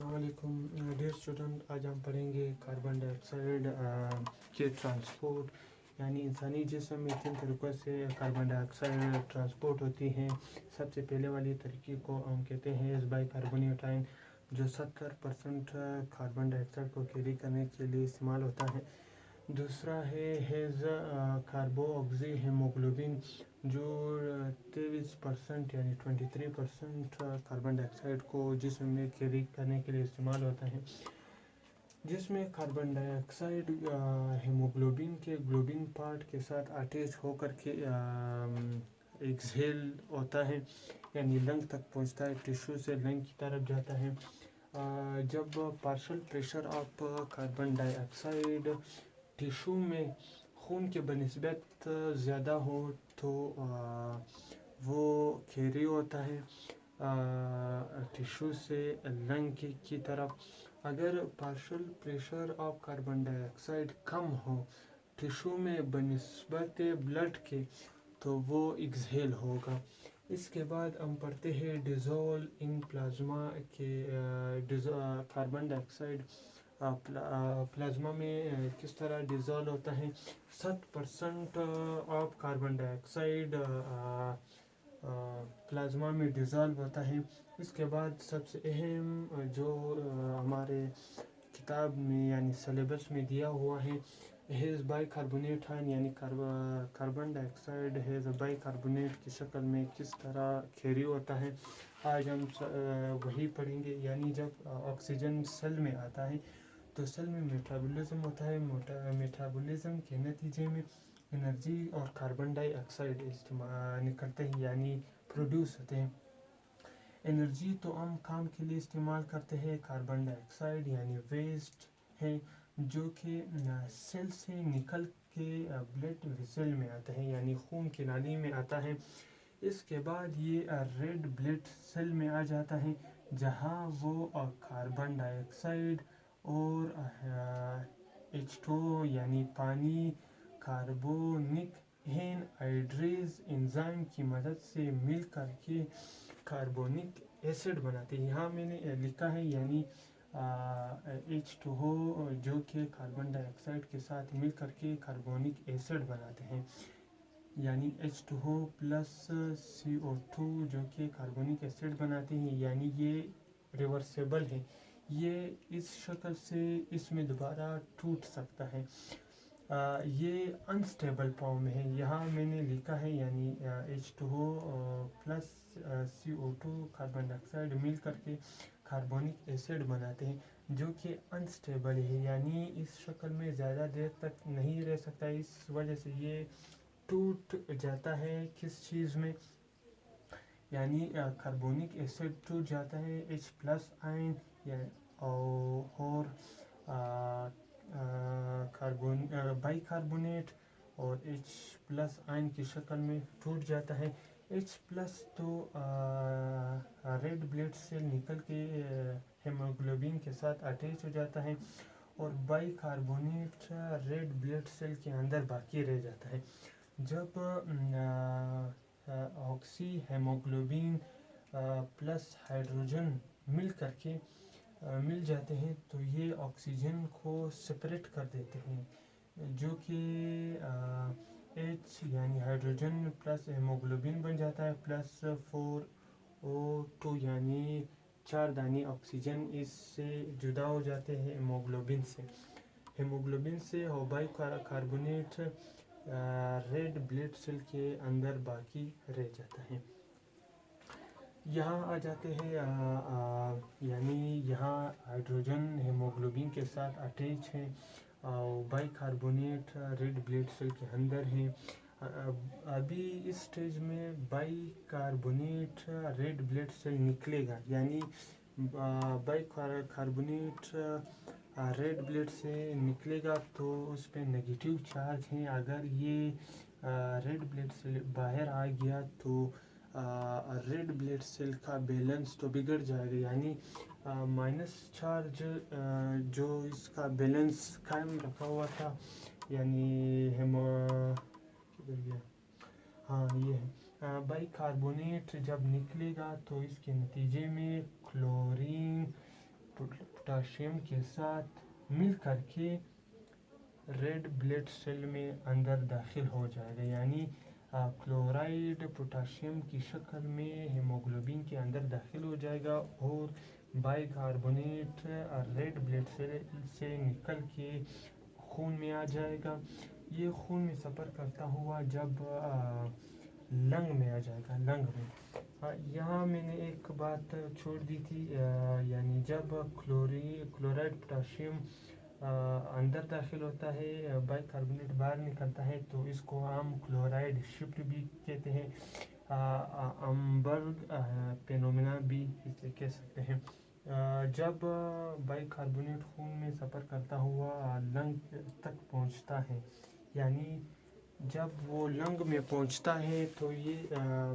Assalamualaikum dear student, आज हम पढ़ेंगे कार्बन डाइऑक्साइड के ट्रांसपोर्ट यानी इंसानी जिस्म में तीन तरीक़ों से कार्बन डाइऑक्साइड ट्रांसपोर्ट होती हैं। सबसे पहले वाली तरीके को हम कहते हैं इस बाइकार्बोनेट आयन, जो 70% कार्बन डाइऑक्साइड को कैरी करने के लिए इस्तेमाल होता है। दूसरा है हेज़ कार्बोक्सी हेमोग्लोबिन, जो 23% यानी 23% कार्बन डाइऑक्साइड को जिस्म में कैरी करने के लिए इस्तेमाल होता है, जिसमें कार्बन डाइऑक्साइड हेमोग्लोबिन के ग्लोबिन पार्ट के साथ अटैच होकर के एक्सहेल होता है, यानी लंग तक पहुंचता है, टिश्यू से लंग की तरफ जाता है। जब partial pressure of carbon dioxide tissue में खून के बनिस्बत ज़्यादा हो तो वो कैरी होता है टिश्यू से लंग की तरफ। अगर partial pressure of carbon dioxide कम हो टिश्यू में बनिस्बत ब्लड के, तो वो एक्सहेल होगा। इसके बाद हम पढ़ते हैं डिज़ोल्व इन प्लाज्मा के कार्बन डाइऑक्साइड प्लाज्मा में किस तरह डिज़ोल्व होता है। 7% ऑफ कार्बन डाइऑक्साइड प्लाज्मा में डिज़ोल्व होता है। इसके बाद सबसे अहम जो हमारे किताब में यानी सिलेबस में दिया हुआ है, हेज़ बाइकार्बोनेट आयन यानी कार्बन डाइऑक्साइड हेज़ बाइकार्बोनेट की शक्ल में किस तरह कैरी होता है। आज हम वही पढ़ेंगे। यानी जब ऑक्सीजन सेल में आता है तो सेल में मेटाबॉलिज्म होता है। मेटाबॉलिज्म के नतीजे में एनर्जी और कार्बन डाइऑक्साइड निकलते हैं यानी प्रोड्यूस होते हैं। एनर्जी तो हम काम के लिए इस्तेमाल करते हैं। कार्बन डाइऑक्साइड यानी वेस्ट है जो कि सेल से निकल के ब्लड वेसल में आता है यानी खून की नाली में आता है। इसके बाद ये रेड ब्लड सेल में आ जाता है, जहाँ वो कार्बन डाइऑक्साइड और H2O यानी पानी कार्बोनिक एनहाइड्रेज एंजाइम की मदद से मिल करके कार्बोनिक एसिड बनाते हैं। यहाँ मैंने लिखा है यानी H2O जो कि कार्बन डाइऑक्साइड के साथ मिल करके कार्बोनिक एसिड बनाते हैं, यानी H2O प्लस CO2 जो कि कार्बोनिक एसिड बनाते हैं, यानी ये रिवर्सेबल है। ये इस शक्ल से इसमें दोबारा टूट सकता है। ये अनस्टेबल फॉर्म है। यहाँ मैंने लिखा है यानी H2O plus CO2 carbon dioxide मिल करके कार्बोनिक एसिड बनाते हैं, जो कि अनस्टेबल है, यानी इस शक्ल में ज़्यादा देर तक नहीं रह सकता। इस वजह से ये टूट जाता है किस चीज़ में, यानी कार्बोनिक एसिड टूट जाता है H प्लस आयन और बाइकार्बोनेट और H प्लस आयन की शक्ल में टूट जाता है। H प्लस तो रेड ब्लड सेल निकल के हेमोग्लोबिन के साथ अटैच हो जाता है और बाइकार्बोनेट रेड ब्लड सेल के अंदर बाकी रह जाता है। जब ऑक्सी हेमोग्लोबिन प्लस हाइड्रोजन मिल जाते हैं तो ये ऑक्सीजन को सेपरेट कर देते हैं, जो कि H यानी हाइड्रोजन प्लस हेमोग्लोबिन बन जाता है प्लस 4O2 यानी 4 दाने ऑक्सीजन इससे जुदा हो जाते हैं हेमोग्लोबिन से और बाइकार्बोनेट रेड ब्लड सेल के अंदर बाकी रह जाता है। यहाँ आ जाते हैं यानी यहाँ हाइड्रोजन हेमोग्लोबिन के साथ अटैच है और बाइकार्बोनेट रेड ब्लड सेल के अंदर है। अभी इस स्टेज में बाइकार्बोनेट रेड ब्लड सेल निकलेगा, यानी बाइकार्बोनेट रेड ब्लड से निकलेगा तो उस पर नेगेटिव चार्ज है। अगर ये रेड ब्लड सेल बाहर आ गया तो रेड ब्लड सेल का बैलेंस तो बिगड़ जाएगा, यानी माइनस चार्ज जो इसका बैलेंस कायम रखा हुआ था, यानी किधर गया, हाँ ये है। बाइकार्बोनेट जब निकलेगा तो इसके नतीजे में क्लोरीन पोटाशियम के साथ मिल कर के रेड ब्लड सेल में अंदर दाखिल हो जाएगा, यानी क्लोराइड पोटाशियम की शक्ल में हीमोग्लोबिन के अंदर दाखिल हो जाएगा और बाइकार्बोनेट रेड ब्लड सेल से निकल के खून में आ जाएगा। ये खून में सफ़र करता हुआ जब लंग में आ जाएगा, लंग में। यहाँ मैंने एक बात छोड़ दी थी, यानी जब क्लोराइड पोटाशियम अंदर दाखिल होता है, बाइकार्बोनेट बाहर निकलता है, तो इसको हम क्लोराइड शिफ्ट भी कहते हैं, अम्बर्ग फेनोमेना भी इसे कह सकते हैं। जब बाइकार्बोनेट खून में सफ़र करता हुआ लंग तक पहुंचता है, यानी जब वो लंग में पहुंचता है तो ये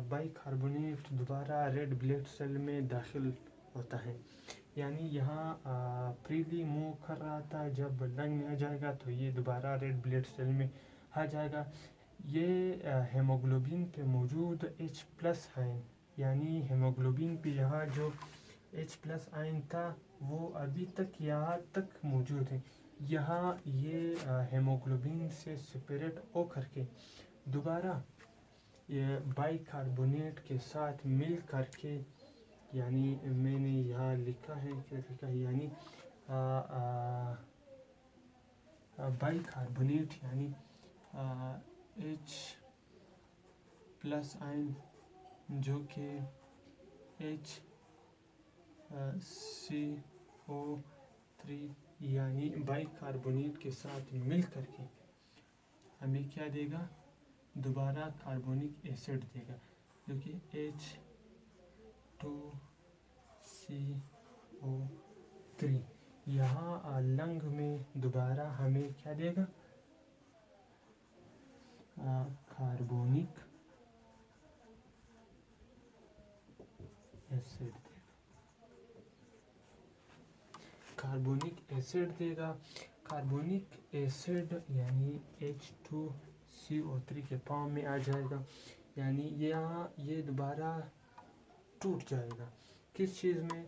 बाइकार्बोनेट दोबारा रेड ब्लड सेल में दाखिल होता है, यानी यहाँ फ्रीली मूव कर रहा था, जब लंग में आ जाएगा तो ये दोबारा रेड ब्लड सेल में आ जाएगा। ये हेमोग्लोबिन पे मौजूद H+ आयन, यानी हेमोग्लोबिन पे यहाँ जो H+ आयन था वो अभी तक यहाँ तक मौजूद है। यहाँ ये हेमोग्लोबिन से सेपरेट हो करके दोबारा ये बाइकार्बोनेट के साथ मिल करके, यानी मैंने यहाँ लिखा है, क्या लिखा है, यानी बाइकार्बोनेट यानी H+ आयन जो कि HCO3 यानी बाइकार्बोनेट के साथ मिल करके हमें क्या देगा, दोबारा कार्बोनिक एसिड देगा, जो कि H2CO3 यहाँ लंग में दोबारा हमें क्या देगा, कार्बोनिक एसिड देगा, कार्बोनिक एसिड देगा। कार्बोनिक एसिड यानी H2CO3 के फॉर्म में आ जाएगा, यानी यहाँ ये दोबारा टूट जाएगा, किस चीज़ में,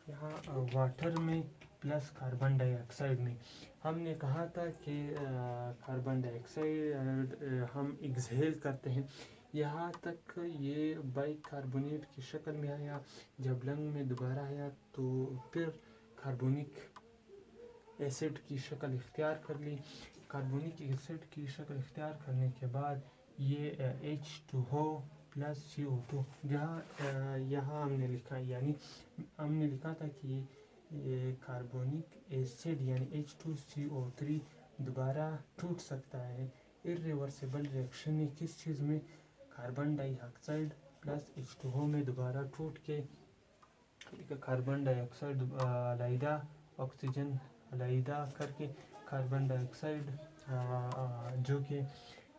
यहाँ वाटर में प्लस कार्बन डाइऑक्साइड में। हमने कहा था कि कार्बन डाइऑक्साइड हम एक्सहेल करते हैं, यहाँ तक ये बाइकार्बोनेट की शक्ल में आया, जब लंग में दोबारा आया तो फिर कार्बोनिक एसिड की शक्ल इख्तियार कर ली। कार्बोनिक एसिड की शक्ल इख्तियार करने के बाद ये H2O प्लस CO2 यहाँ हमने लिखा, यानी हमने लिखा था कि ये कार्बोनिक एसिड यानी H2CO3 दोबारा टूट सकता है इरिवर्सिबल रिएक्शन में, किस चीज़ में, कार्बन डाइऑक्साइड प्लस H2O में दोबारा टूट के कार्बन डाइऑक्साइड अलैदा, ऑक्सीजन अलैदा करके कार्बन डाइऑक्साइड जो कि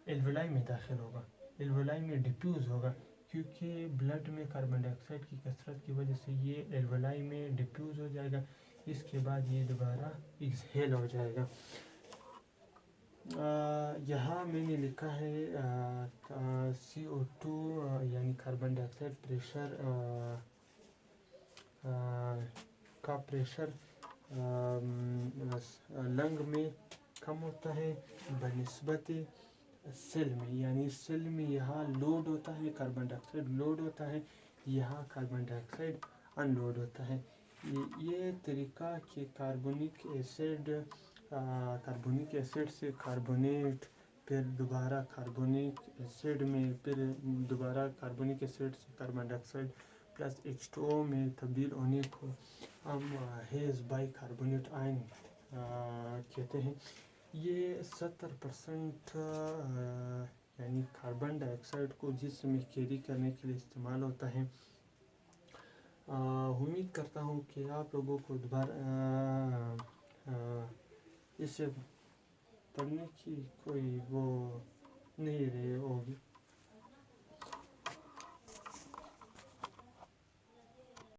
एल्वेलाई में दाखिल होगा, एल्वेलाई में डिफ्यूज़ होगा, क्योंकि ब्लड में कार्बन डाइऑक्साइड की कसरत की वजह से ये एल्वेलाई में डिफ्यूज़ हो जाएगा। इसके बाद ये दोबारा एक्सहेल हो जाएगा। यहाँ मैंने लिखा है CO2 यानी कार्बन डाइऑक्साइड प्रेशर का प्रेशर लंग में कम होता है बनिस्बत सेल में, यानी सेल में यहाँ लोड होता है, कार्बन डाइऑक्साइड लोड होता है, यहाँ कार्बन डाइऑक्साइड अनलोड होता है। ये तरीका कि कार्बोनिक एसिड से कार्बोनेट, फिर दोबारा कार्बोनिक एसिड में, फिर दोबारा कार्बोनिक एसिड से कार्बन डाइऑक्साइड प्लस H2O में तब्दील होने को हम हेज़ बाइकार्बोनेट आयन कहते हैं। ये 70% यानी कार्बन डाइऑक्साइड को जिस्म में कैरी करने के लिए इस्तेमाल होता है। उम्मीद करता हूँ कि आप लोगों को दोबारा इसे पढ़ने की कोई वो नहीं रही होगी।